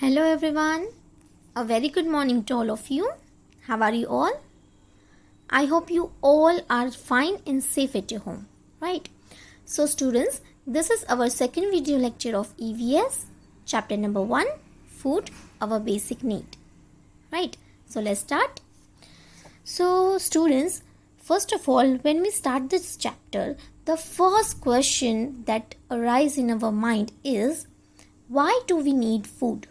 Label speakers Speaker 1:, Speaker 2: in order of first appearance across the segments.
Speaker 1: Hello everyone, a very good morning to all of you. How are you all? I hope you all are fine and safe at your home, right? So students, this is our second video lecture of EVS, chapter number 1, food, our basic need, right? So let's start. So students, first of all, when we start this chapter, the first question that arises in our mind is, why do we need food?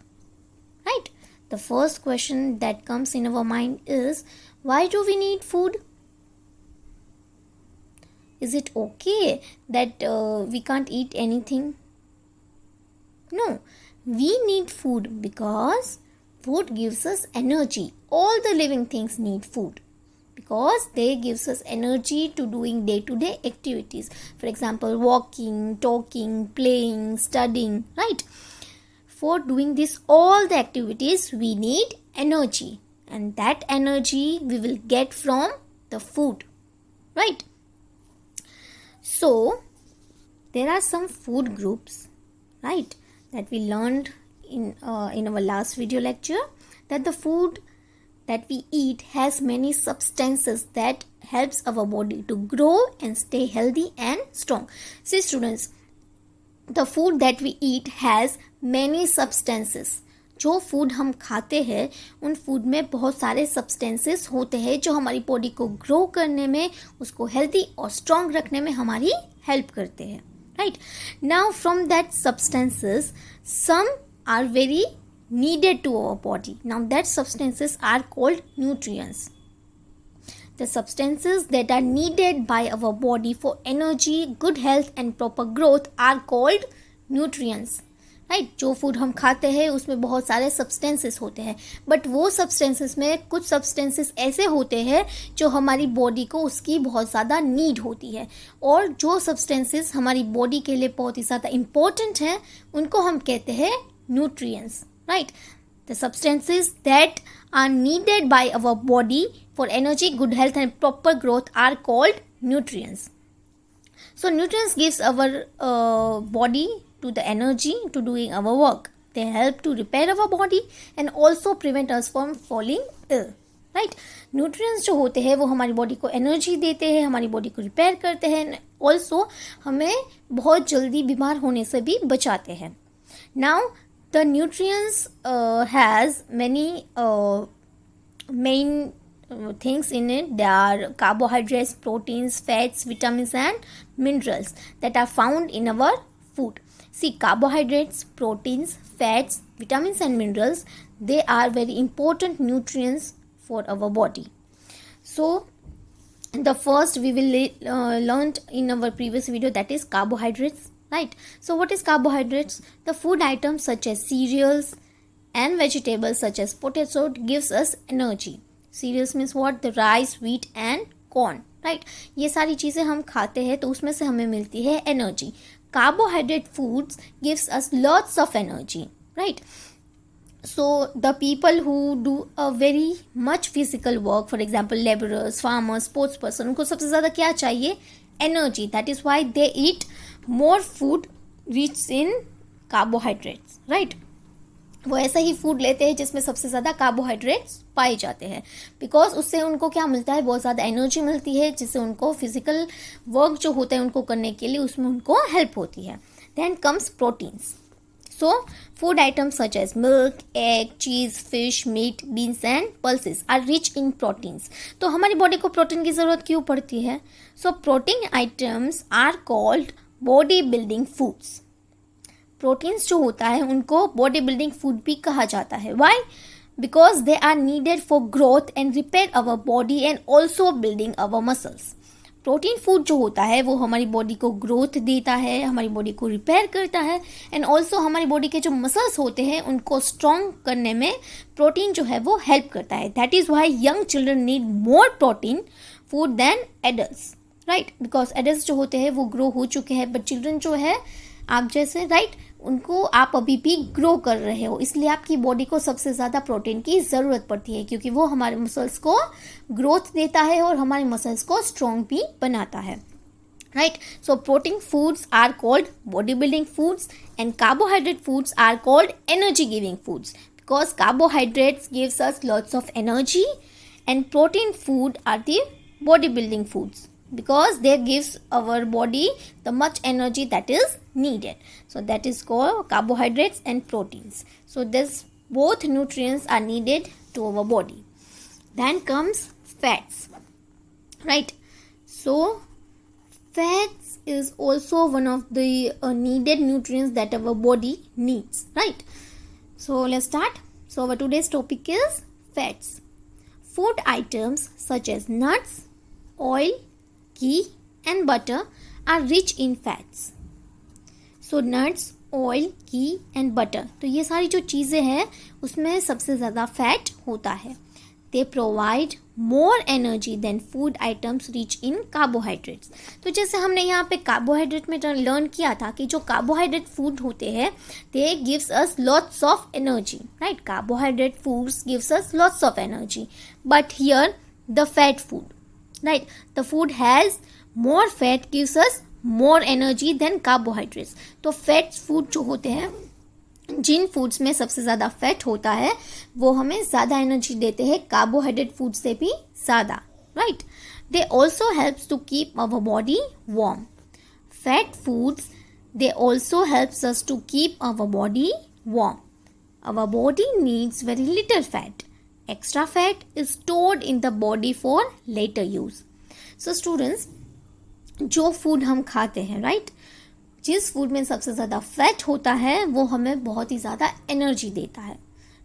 Speaker 1: Right? The first question that comes in our mind is, why do we need food? Is it okay that we can't eat anything? No, we need food because food gives us energy. All the living things need food because they gives us energy to doing day-to-day activities. For example, walking, talking, playing, studying, right? For doing this all the activities we need energy, and that energy we will get from the food, right? So there are some food groups, right, that we learned in our last video lecture, that the food that we eat has many substances that helps our body to grow and stay healthy and strong. See students, the food that we eat has many substances. जो food हम खाते हैं उन food में बहुत सारे substances होते हैं जो हमारी बॉडी को ग्रो करने में, उसको हेल्दी और स्ट्रॉन्ग रखने में हमारी हेल्प करते हैं, right? Now from that substances some are very needed to our body. Now that substances are called nutrients. The substances that are needed by our body for energy, good health and proper growth are called nutrients. Right? जो food हम खाते हैं उसमें बहुत सारे substances होते हैं, but वो सब्सटेंसेस में कुछ सब्सटेंसेस ऐसे होते हैं जो हमारी बॉडी को उसकी बहुत ज़्यादा नीड होती है, और जो सब्सटेंसेस हमारी बॉडी के लिए बहुत ही ज़्यादा इम्पोर्टेंट हैं उनको हम कहते हैं nutrients, right? The substances that are needed by our body for energy, good health and proper growth are called nutrients. So nutrients gives our body to the energy to doing our work. They help to repair our body and also prevent us from falling ill. Right? Nutrients जो होते हैं वो हमारी body को energy देते हैं, हमारी body को रिपेयर करते हैं, ऑल्सो हमें बहुत जल्दी बीमार होने से भी बचाते हैं. Now the nutrients has many main things in it. There are carbohydrates, proteins, fats, vitamins and minerals that are found in our food. See, carbohydrates, proteins, fats, vitamins and minerals, they are very important nutrients for our body. So the first we will learned in our previous video, that is carbohydrates. Right? So what is carbohydrates? The food items such as cereals and vegetables such as potato gives us energy. Cereals means what? The rice, wheat and corn. Right? ये सारी चीज़ें हम खाते हैं तो उसमें से हमें मिलती है energy. Carbohydrate foods gives us lots of energy. Right? So the people who do a very much physical work, for example laborers, farmers, sports person, उनको सबसे ज़्यादा क्या चाहिए? Energy. That is why they eat more food rich in carbohydrates, right? वो ऐसा ही food लेते हैं जिसमें सबसे ज़्यादा कार्बोहाइड्रेट्स पाए जाते हैं, बिकॉज उससे उनको क्या मिलता है? बहुत ज़्यादा एनर्जी मिलती है, जिससे उनको फिजिकल वर्क जो होता है उनको करने के लिए उसमें उनको हेल्प होती है. Then comes proteins. So, food items such as milk, egg, cheese, fish, meat, beans and pulses are rich in proteins. तो हमारी बॉडी को प्रोटीन की ज़रूरत क्यों पड़ती है? So, protein items are called body building foods. Proteins जो होता है उनको बॉडी बिल्डिंग फूड भी कहा जाता है. Why? Because they are needed for growth and repair our body and also building our muscles. Protein food जो होता है वो हमारी बॉडी को ग्रोथ देता है, हमारी बॉडी को रिपेयर करता है एंड ऑल्सो हमारी बॉडी के जो मसल्स होते हैं उनको स्ट्रॉन्ग करने में प्रोटीन जो है वो हेल्प करता है. That is why young children need more protein food than adults, right? Because adults जो होते हैं वो ग्रो हो चुके हैं, बट चिल्ड्रन जो है आप जैसे, राइट, उनको आप अभी भी ग्रो कर रहे हो, इसलिए आपकी बॉडी को सबसे ज़्यादा प्रोटीन की ज़रूरत पड़ती है, क्योंकि वो हमारे मसल्स को ग्रोथ देता है और हमारे मसल्स को स्ट्रॉन्ग भी बनाता है. right? So protein foods are called bodybuilding foods and carbohydrate foods are called energy giving foods, because carbohydrates gives us lots of energy and protein food are the bodybuilding foods because they gives our body the much energy that is needed. So that is called carbohydrates and proteins. So this both nutrients are needed to our body. Then comes fats, right? So fats is also one of the needed nutrients that our body needs, right? So let's start. So our today's topic is fats. Food items such as nuts, oil, ghee and butter are rich in fats. So nuts, oil, ghee and butter, तो ये सारी जो चीज़ें हैं उसमें सबसे ज़्यादा fat होता है. They provide more energy than food items rich in carbohydrates. तो जैसे हमने यहाँ पे कार्बोहाइड्रेट में लर्न किया था कि जो कार्बोहाइड्रेट फूड होते हैं they gives us lots of energy, right? Carbohydrate foods gives us lots of energy, but here the fat food, right, the food has more fat gives us more energy than carbohydrates. तो fat food जो होते हैं, जिन foods में सबसे ज़्यादा fat होता है वो हमें ज़्यादा एनर्जी देते हैं कार्बोहाइड्रेट फूड से भी ज़्यादा, right? They also helps to keep our body warm. Fat foods they also helps us to keep our body warm. Our body needs very little fat. Extra fat is stored in the body for later use. So students, जो food हम खाते हैं, right, जिस food में सबसे ज़्यादा fat होता है वो हमें बहुत ही ज़्यादा एनर्जी देता है,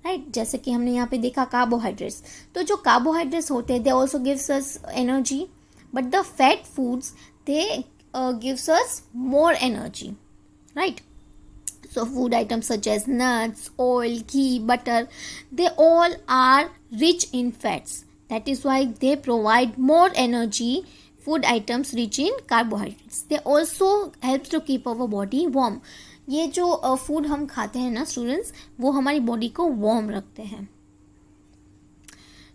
Speaker 1: राइट? जैसे कि हमने यहाँ पे देखा कार्बोहाइड्रेट्स, तो जो कार्बोहाइड्रेट्स होते हैं they also gives us energy, but the fat foods they gives us more energy, right? So food items such as nuts, oil, ghee, butter, they all are rich in fats. That is why they provide more energy. Food items rich in carbohydrates. They also helps to keep our body warm. ये जो food हम खाते हैं ना students, वो हमारी body को warm रखते हैं.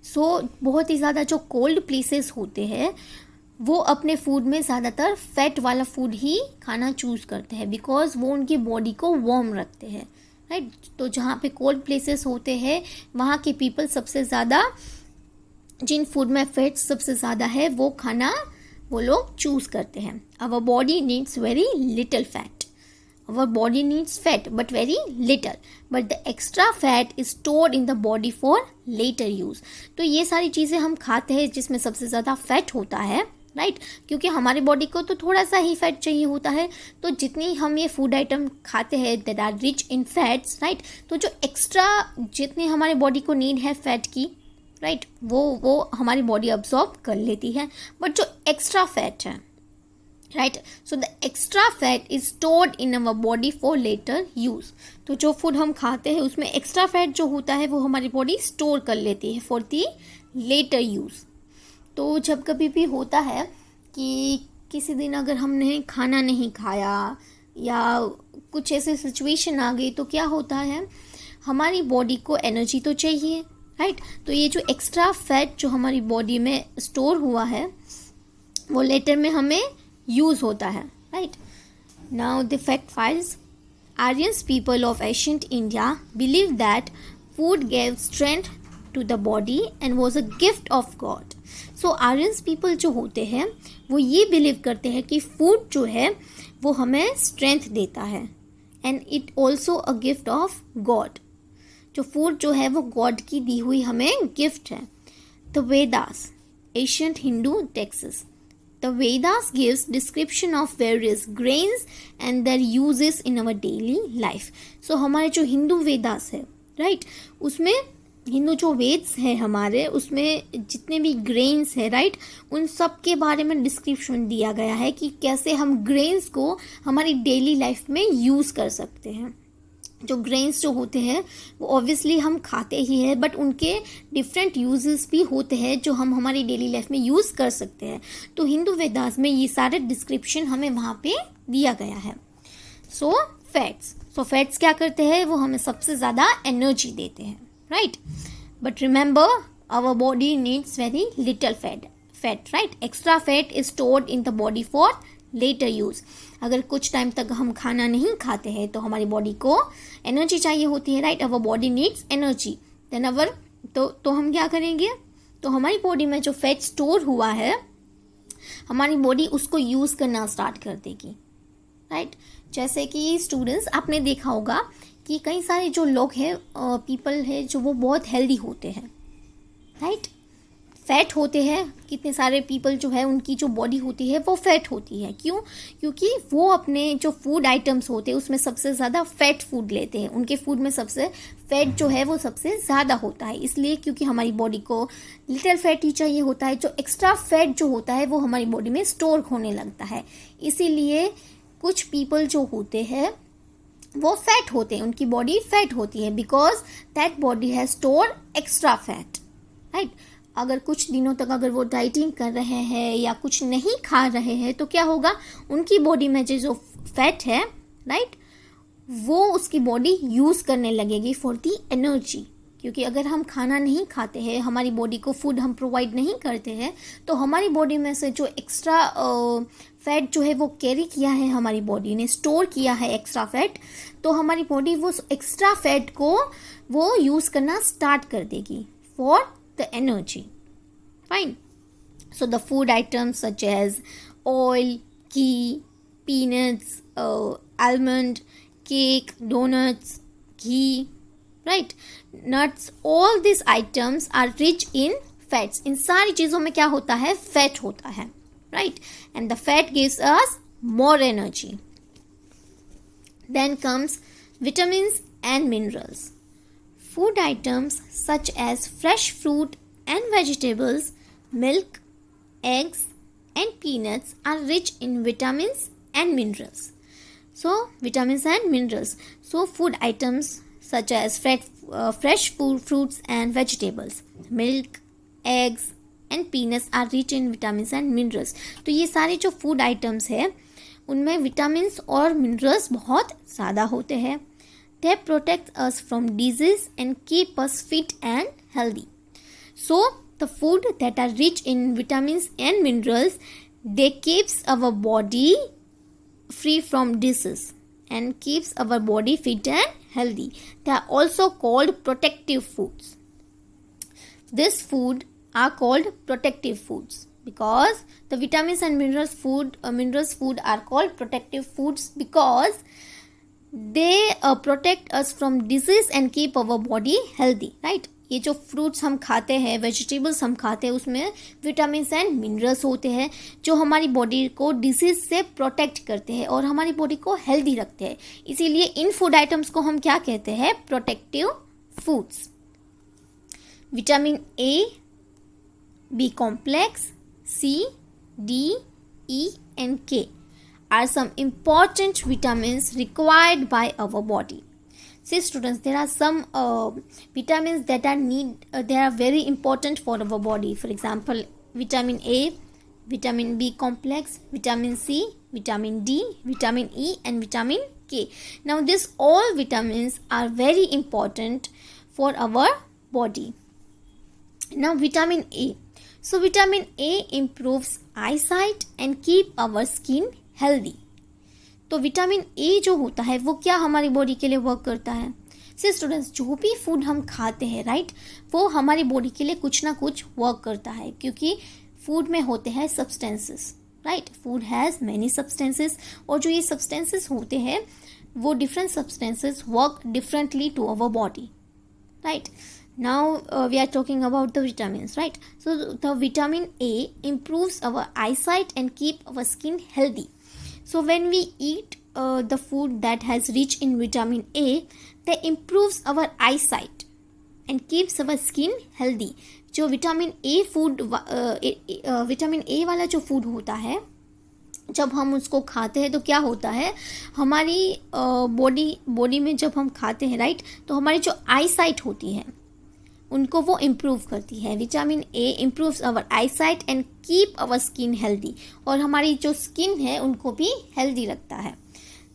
Speaker 1: सो बहुत ही ज़्यादा जो कोल्ड प्लेसेस होते हैं वो अपने फूड में ज़्यादातर फैट वाला फूड ही खाना चूज़ करते हैं बिकॉज वो उनकी बॉडी को वार्म रखते हैं, राइट? तो जहाँ पे कोल्ड प्लेसेस होते हैं वहाँ के पीपल सबसे ज़्यादा जिन फूड में फैट सबसे ज़्यादा है वो खाना वो लोग चूज़ करते हैं. Our body needs very little fat. Our body needs fat but very little, but the extra fat is stored in the body for later use. तो ये सारी चीज़ें हम खाते हैं जिसमें सबसे ज़्यादा फैट होता है, राइट? क्योंकि हमारी बॉडी को तो थोड़ा सा ही फैट चाहिए होता है. तो जितनी हम ये फूड आइटम खाते हैं that are rich in fats, right, तो जो एक्स्ट्रा जितनी हमारी बॉडी को नीड है फैट की, राइट, वो हमारी बॉडी अब्सॉर्ब कर लेती है. बट जो एक्स्ट्रा फैट है, right, so the extra fat is stored in our body for later use. तो जो फूड हम खाते हैं उसमें एक्स्ट्रा फैट जो होता है वो हमारी बॉडी स्टोर कर लेती है फॉर दी लेटर यूज़. तो जब कभी भी होता है कि किसी दिन अगर हमने खाना नहीं खाया या कुछ ऐसे सिचुएशन आ गई तो क्या होता है, हमारी बॉडी को एनर्जी तो चाहिए, राइट? तो ये जो एक्स्ट्रा फैट जो हमारी बॉडी में स्टोर हुआ है वो लेटर में हमें यूज़ होता है, right? Now the fact files. Aryans people of ancient India believe that food gave strength to the body and was a gift of God. So Aryans people जो होते हैं वो ये बिलीव करते हैं कि फूड जो है वो हमें स्ट्रेंथ देता है and it also a gift of God. जो फूड जो है वो गॉड की दी हुई हमें गिफ्ट है. The Vedas, ancient Hindu texts. The Vedas gives description of various grains and their uses in our daily life. So हमारे जो हिंदू वेदास है, राइट, उसमें हिंदू जो वेद्स हैं हमारे उसमें जितने भी ग्रेन्स हैं, राइट, उन सब के बारे में डिस्क्रिप्शन दिया गया है कि कैसे हम ग्रेन्स को हमारी डेली लाइफ में यूज़ कर सकते हैं. जो ग्रेन्स जो होते हैं वो ऑब्वियसली हम खाते ही हैं बट उनके डिफरेंट यूजेस भी होते हैं जो हम हमारी डेली लाइफ में यूज़ कर सकते हैं. तो हिंदू वेदास में ये सारे डिस्क्रिप्शन हमें वहाँ पे दिया गया है. सो फैट्स क्या करते हैं, वो हमें सबसे ज़्यादा एनर्जी देते हैं, right? But remember, our body needs very little fat, right? Extra fat is stored in the body for later use. अगर कुछ टाइम तक हम खाना नहीं खाते हैं तो हमारी बॉडी को एनर्जी चाहिए होती है, right. Our body needs energy, then our तो हम क्या करेंगे, तो हमारी बॉडी में जो फैट स्टोर हुआ है हमारी बॉडी उसको यूज करना स्टार्ट कर देगी, राइट। जैसे कि स्टूडेंट्स, आपने देखा होगा कि कई सारे जो लोग हैं, पीपल है जो वो बहुत हेल्दी होते हैं, राइट। फैट होते हैं, कितने सारे पीपल जो है उनकी जो बॉडी होती है वो फैट होती है। क्यों? क्योंकि वो अपने जो फूड आइटम्स होते हैं उसमें सबसे ज़्यादा फैट फूड लेते हैं, उनके फूड में सबसे फैट जो है वो सबसे ज़्यादा होता है। इसलिए क्योंकि हमारी बॉडी को लिटिल फैट ही चाहिए होता है, जो एक्स्ट्रा फैट जो होता है वो हमारी बॉडी में स्टोर होने लगता है। इसीलिए कुछ पीपल जो होते हैं वो फैट होते हैं, उनकी बॉडी फैट होती है, because that body has store extra fat, right. अगर कुछ दिनों तक अगर वो डाइटिंग कर रहे हैं या कुछ नहीं खा रहे हैं तो क्या होगा, उनकी बॉडी में जो फैट है, राइट, वो उसकी बॉडी यूज़ करने लगेगी फॉर दी एनर्जी। क्योंकि अगर हम खाना नहीं खाते हैं, हमारी बॉडी को फूड हम प्रोवाइड नहीं करते हैं, तो हमारी बॉडी में से जो एक्स्ट्रा फैट जो है वो कैरी किया है, हमारी बॉडी ने स्टोर किया है एक्स्ट्रा फैट, तो हमारी बॉडी वो एक्स्ट्रा फैट को वो यूज़ करना स्टार्ट कर देगी for the energy. Fine. So the food items such as oil, ghee, peanuts, almond, cake, donuts, ghee, right? Nuts, all these items are rich in fats. इन सारी चीज़ों में क्या होता है, फैट होता है, right? And the fat gives us more energy. Then comes vitamins and minerals. Food items such as fresh fruit and vegetables, milk, eggs, and peanuts are rich in vitamins and minerals. So, vitamins and minerals. So, food items such as fresh fruits and vegetables, milk, eggs, and peanuts are rich in vitamins and minerals. तो ये सारे जो food items है उनमें vitamins और minerals बहुत ज़्यादा होते हैं. They protect us from disease and keep us fit and healthy. So, the food that are rich in vitamins and minerals, they keeps our body free from disease and keeps our body fit and healthy. They are also called protective foods. This food are called protective foods because the vitamins and minerals food are called protective foods because they protect us from disease and keep our body healthy, right? ये जो fruits हम खाते हैं, vegetables हम खाते हैं, उसमें vitamins and minerals होते हैं जो हमारी बॉडी को डिजीज से प्रोटेक्ट करते हैं और हमारी बॉडी को हेल्दी रखते हैं. इसीलिए इन फूड आइटम्स को हम क्या कहते हैं, protective foods. Vitamin A, B complex, C, D, E and K are some important vitamins required by our body. See students, there are some vitamins that they are very important for our body. For example, vitamin A, vitamin B complex, vitamin C, vitamin D, vitamin E and vitamin K. Now these all vitamins are very important for our body. Now vitamin A. So vitamin A improves eyesight and keep our skin healthy. तो vitamin A जो होता है वो क्या हमारी body के लिए work करता है. से स्टूडेंट्स, जो भी फूड हम खाते हैं, राइट, वो हमारी बॉडी के लिए कुछ ना कुछ वर्क करता है क्योंकि फूड में होते हैं substances, right. Food has many substances और जो ये सब्सटेंसेस होते हैं वो different substances work differently to our body, right. Now we are talking about the vitamins, right? So the vitamin A improves our eyesight and keep our skin healthy. So when we eat the food that has rich in vitamin A, they improves our eyesight and keeps our skin healthy. जो vitamin A food vitamin A वाला जो food होता है, जब हम उसको खाते हैं तो क्या होता है, हमारी बॉडी में जब हम खाते हैं, राइट, तो हमारी जो आई साइट होती है उनको वो इम्प्रूव करती है. Vitamin A improves our I site and keep our skin healthy, और हमारी जो स्किन है उनको भी हेल्दी रखता है.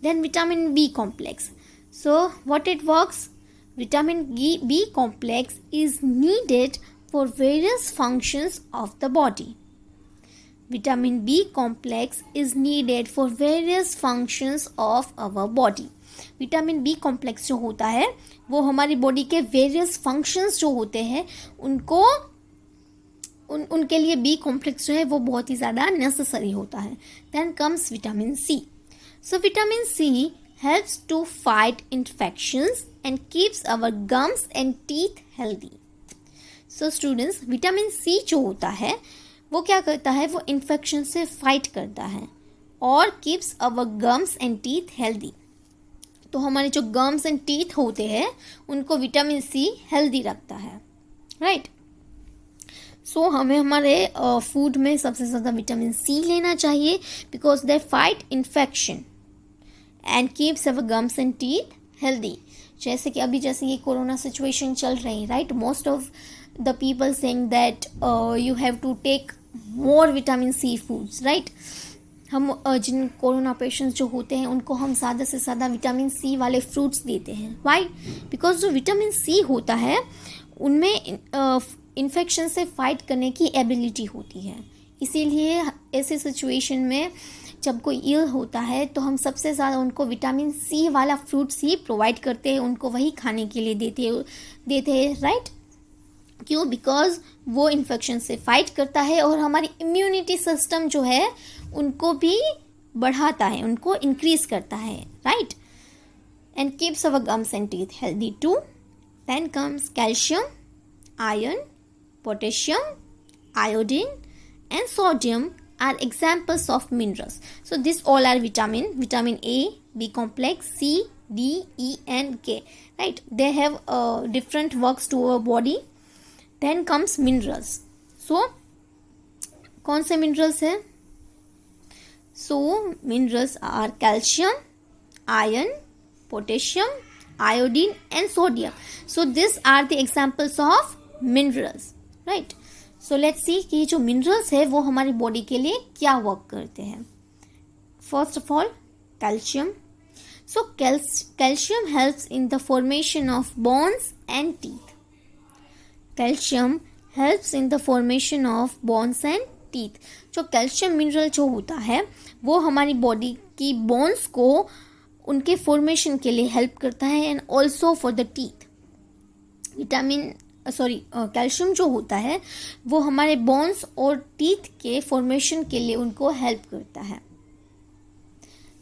Speaker 1: Then vitamin B complex. So what it works, vitamin B complex is needed for various functions of the body. Vitamin B complex is needed for various functions of our body. Vitamin B complex जो होता है वो हमारी body के various functions जो होते हैं उनके लिए बी कॉम्प्लेक्स जो है वो बहुत ही ज़्यादा नेसेसरी होता है। Then comes vitamin C. So vitamin C helps to fight infections and keeps our gums and teeth healthy. So students, vitamin C जो होता है वो क्या करता है, वो इन्फेक्शन से फाइट करता है और keeps our gums and teeth healthy. तो हमारे जो गम्स एंड टीथ होते हैं उनको विटामिन सी हेल्दी रखता है, राइट। सो हमें हमारे फूड में सबसे ज़्यादा विटामिन सी लेना चाहिए because they fight infection and keeps our gums and teeth healthy. जैसे कि अभी जैसे ये कोरोना सिचुएशन चल रही है, right, most of the people saying that you have to take more vitamin C foods, right. हम जिन कोरोना पेशेंट्स जो होते हैं उनको हम ज़्यादा से ज़्यादा विटामिन सी वाले फ्रूट्स देते हैं। वाई? बिकॉज जो विटामिन सी होता है उनमें इन्फेक्शन से फाइट करने की एबिलिटी होती है। इसीलिए ऐसे सिचुएशन में जब कोई इल होता है तो हम सबसे ज़्यादा उनको विटामिन सी वाला फ्रूट्स ही प्रोवाइड करते हैं, उनको वही खाने के लिए देते हैं, राइट। क्यों? बिकॉज वो इन्फेक्शन से फाइट करता है और हमारी इम्यूनिटी सिस्टम जो है उनको भी बढ़ाता है, उनको इंक्रीज करता है, right, and keeps our gums and teeth healthy too. Then comes calcium, iron, potassium, iodine and sodium are examples of minerals. So these all are vitamin A, B complex, C, D, E and K, right. They have different works to our body. Then comes minerals. So कौन से minerals है? So minerals are calcium, iron, potassium, iodine and sodium. So these are the examples of minerals, right. So let's see कि जो minerals है वो हमारी body के लिए क्या वर्क करते हैं। First of all calcium. So calcium helps in the formation of bones and teeth. Calcium helps in the formation of bones and teeth. जो कैल्शियम मिनरल जो होता है वो हमारी बॉडी की बोन्स को उनके फॉर्मेशन के लिए हेल्प करता है and also for the teeth. Calcium जो होता है वो हमारे बोन्स और टीथ के फॉर्मेशन के लिए उनको हेल्प करता है।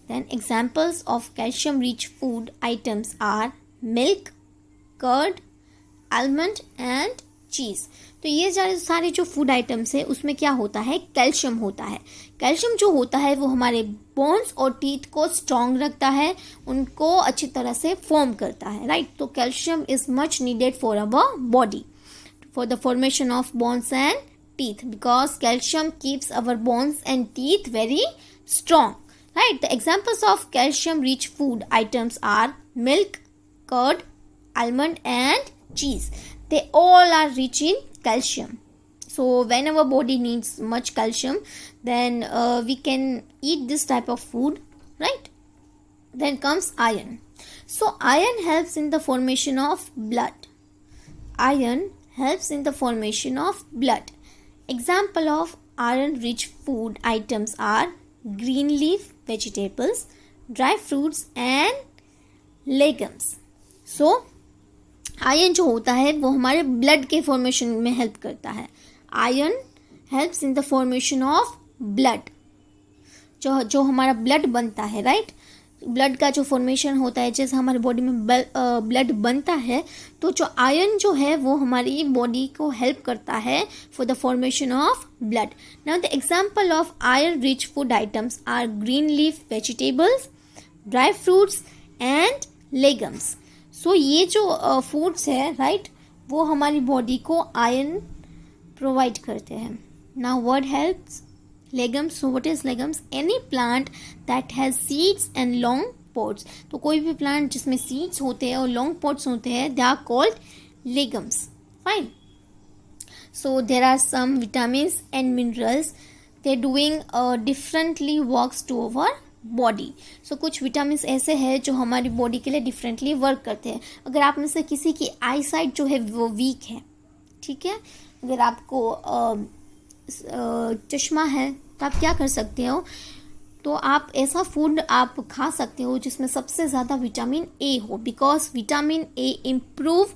Speaker 1: Then examples of calcium rich food items are milk, curd, almond and cheese. तो ये सारे जो फूड आइटम्स है उसमें क्या होता है, कैल्शियम होता है। कैल्शियम जो होता है वो हमारे बोन्स और टीथ को स्ट्रॉन्ग रखता है, उनको अच्छी तरह से फॉर्म करता है, राइट। तो calcium is much needed for our body for the formation of bones and teeth because calcium keeps our bones and teeth very strong, right. The examples of calcium rich food items are milk, curd, almond and cheese. They all are rich in calcium. So when our body needs much calcium, then we can eat this type of food, right? Then comes iron. So iron helps in the formation of blood. Iron helps in the formation of blood. Example of iron rich food items are green leaf vegetables, dry fruits and legumes. So iron जो होता है वो हमारे blood के formation में help करता है। Iron helps in the formation of blood. जो हमारा ब्लड बनता है, राइट, ब्लड का जो फॉर्मेशन होता है, जैसे हमारे बॉडी में ब्लड बनता है तो जो आयरन जो है वो हमारी बॉडी को हेल्प करता है for the formation of blood. Now the example of iron rich food items are green leaf vegetables, dry fruits and legumes. So ये जो फूड्स है, राइट, वो हमारी बॉडी को आयरन प्रोवाइड करते हैं। Now word helps legumes. So what is legumes? Any plant that has seeds and long pods. तो कोई भी प्लांट जिसमें सीड्स होते हैं और लॉन्ग पॉट्स होते हैं, they are called legumes, fine. So there are some vitamins and minerals, they doing differently works to our body. So कुछ विटामिन्स ऐसे हैं जो हमारी बॉडी के लिए डिफरेंटली वर्क करते हैं। अगर आप में से किसी की आई साइट जो है वो वीक है, ठीक है, अगर आपको चश्मा है तो आप क्या कर सकते हो, तो आप ऐसा फूड आप खा सकते हो जिसमें सबसे ज़्यादा विटामिन ए हो, because vitamin A improve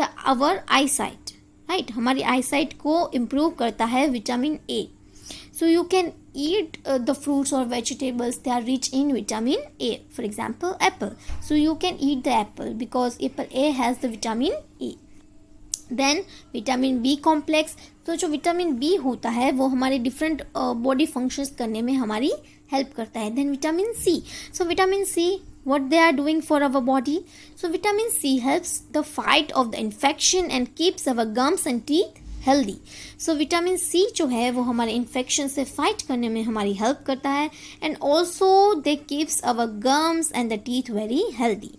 Speaker 1: the our I sight, right, हमारी आई साइट को इम्प्रूव करता है vitamin A. So you can eat the fruits or vegetables, they are rich in vitamin A. For example, apple. So you can eat the apple because apple A has the vitamin A. Then vitamin B complex. तो जो vitamin B होता है वो हमारे different body functions करने में हमारी help करता है. Then vitamin C. So vitamin C, what they are doing for our body? So vitamin C helps the fight of the infection and keeps our gums and teeth healthy. So vitamin C जो है वो हमारे infection से fight करने में हमारी help करता है, and also they keeps our gums and the teeth very healthy,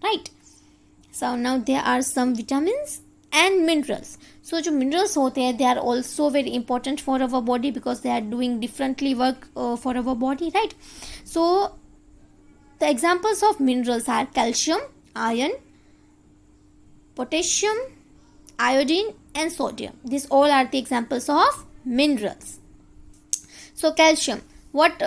Speaker 1: right. So now there are some vitamins and minerals. So जो मिनरल्स होते हैं they are also very important for our body because they are doing differently work for our body, right. So the examples of minerals are calcium, iron, potassium, iodine and sodium. These all are the examples of minerals. So calcium, what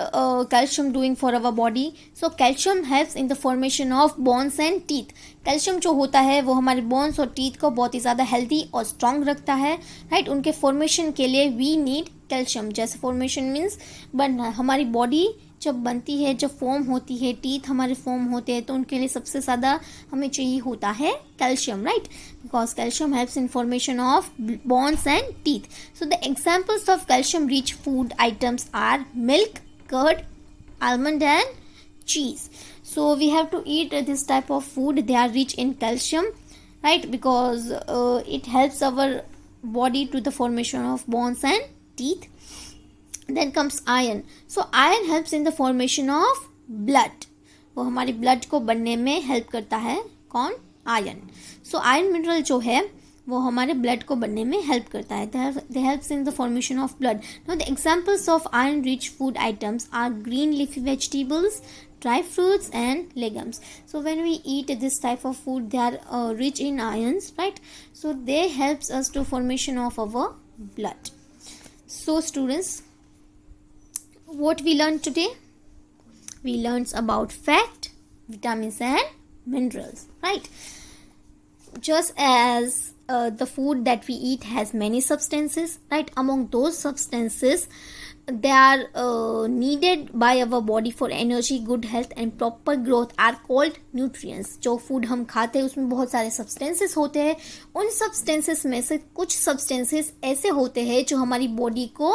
Speaker 1: calcium doing for our body? So calcium helps in the formation of bones and teeth. Calcium जो होता है वो हमारे bones और teeth को बहुत ही ज़्यादा healthy और स्ट्रॉन्ग रखता है, राइट. उनके फॉर्मेशन के लिए वी नीड कैल्शियम. जैसे फॉर्मेशन मीन्स बनना, हमारी बॉडी जब बनती है, जब फॉर्म होती है, टीथ हमारे फॉर्म होते हैं, तो उनके लिए सबसे ज़्यादा हमें चाहिए होता है calcium, right, because calcium helps in formation of bones and teeth. So the examples of calcium rich food items are milk, curd, almond and cheese. So we have to eat this type of food. They are rich in calcium, right, because it helps our body to the formation of bones and teeth. Then comes iron. So iron helps in the formation of blood. वो हमारी blood को बनने में help करता है. कौन? Iron. So iron mineral जो है वो हमारे ब्लड को बनने में हेल्प करता है. They helps in the formation of blood. Now the examples of iron rich food items are green leafy vegetables, dry fruits and legumes. So when we eat this type of food, they are rich in ions, right? So they helps us to formation of our blood. So students, what we learned today? We learned about fat, vitamins and minerals, right? Just as the food that we eat has many substances, right? Among those substances, they are needed by our body for energy, good health and proper growth are called nutrients. जो food हम खाते हैं उसमें बहुत सारे substances होते हैं. उन सब्सटेंसेस में से कुछ सब्सटेंसेस ऐसे होते हैं जो हमारी बॉडी को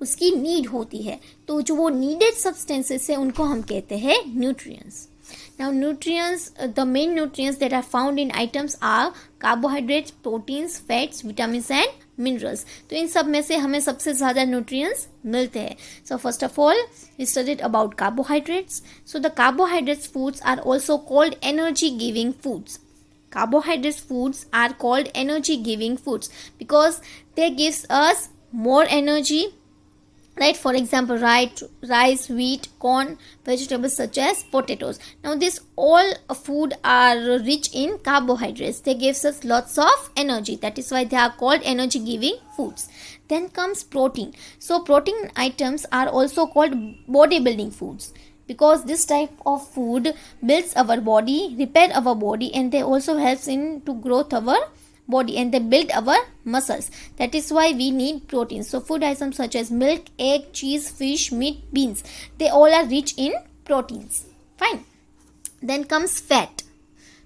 Speaker 1: उसकी नीड होती है, तो जो वो नीडेड सब्सटेंसेस है उनको हम कहते हैं nutrients. Now nutrients, the main nutrients that are found in items are carbohydrates, proteins, fats, vitamins and minerals. तो इन सब में से हमें सबसे ज़्यादा nutrients मिलते हैं. So first of all, we studied about carbohydrates. So the carbohydrates foods are also called energy giving foods. Carbohydrates foods are called energy giving foods because they gives us more energy, right? For example, rice, wheat, corn, vegetables such as potatoes. Now this all food are rich in carbohydrates. They gives us lots of energy. That is why they are called energy giving foods. Then comes protein. So protein items are also called bodybuilding foods because this type of food builds our body, repair our body, and they also helps in to growth our body and they build our muscles. That is why we need protein. So food items such as milk, egg, cheese, fish, meat, beans, they all are rich in proteins. Fine. Then comes fat.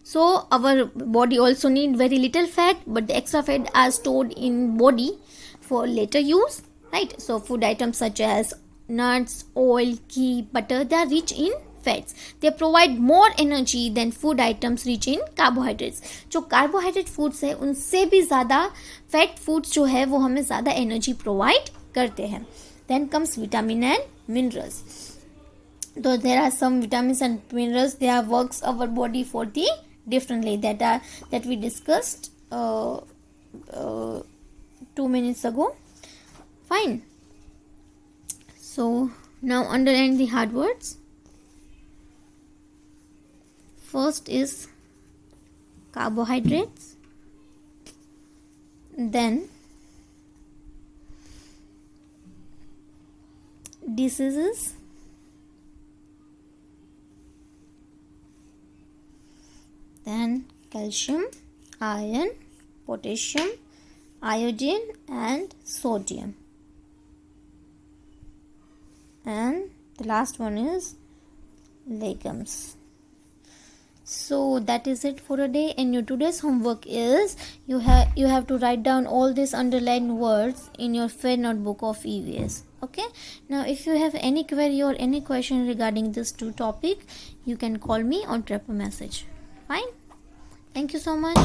Speaker 1: So our body also need very little fat, but the extra fat are stored in body for later use, right? So food items such as nuts, oil, ghee, butter, they are rich in fats. They provide more energy than food items rich in carbohydrates. जो carbohydrate foods है उनसे भी ज़्यादा fat foods जो है वो हमें ज़्यादा एनर्जी प्रोवाइड करते हैं. Then comes vitamin and minerals. Though there are some vitamins and minerals, they are works our body for the differently that we discussed 2 minutes ago. Fine. So now underline the hard words. First is carbohydrates, then diseases, then calcium, iron, potassium, iodine and sodium, and the last one is legumes. So that is it for today, and your today's homework is you have to write down all these underlined words in your fair notebook of EVS. Okay, now if you have any query or any question regarding this two topic, you can call me or drop a message. Fine, thank you so much.